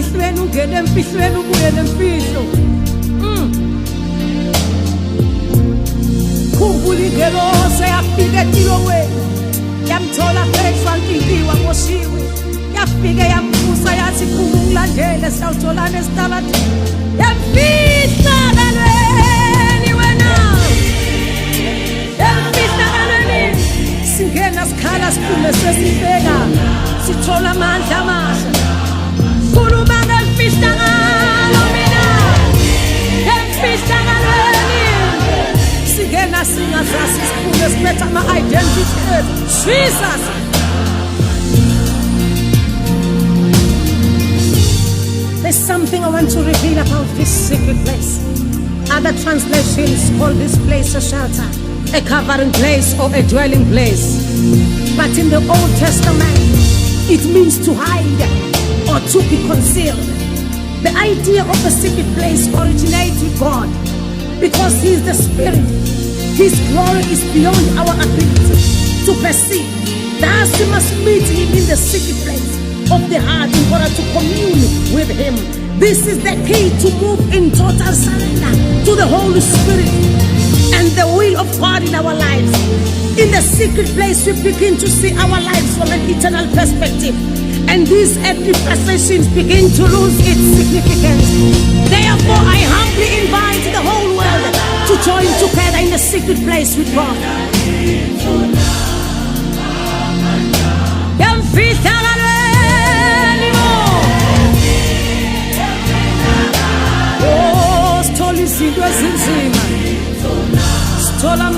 emfihlweni ungene emfihlweni ubuye nemfihlo. Khumbula ingelosi yafika etilongweni, yamthola pheshwa nkinkiwa ngoshiwe, yafika yambusa yathi kungilandele sawutholana esitaladini, yamfihla kalweni wena, yamfihla kalweni. Singena sikhala siphume sesibheka, sithola amandla amasha. Khuluma ngemfihla ngalo mina, yamfihla kalweni. Singena singazazi siphume siphethe ama-identity ethu. Jesus! There's something I want to reveal about this secret place. Other translations call this place a shelter, a covering place, or a dwelling place. But in the Old Testament, it means to hide or to be concealed. The idea of a secret place originates with God because He is the Spirit. His glory is beyond our ability to perceive. Thus we must meet Him in the secret place of the heart in order to commune with Him. This is the key to move in total surrender to the Holy Spirit and the will of God in our lives. In the secret place, we begin to see our lives from an eternal perspective, and these earthly possessions begin to lose its significance. Therefore, I humbly invite the whole world to join together in the secret place with God. Oh, stoli izinto ezinzima, sithola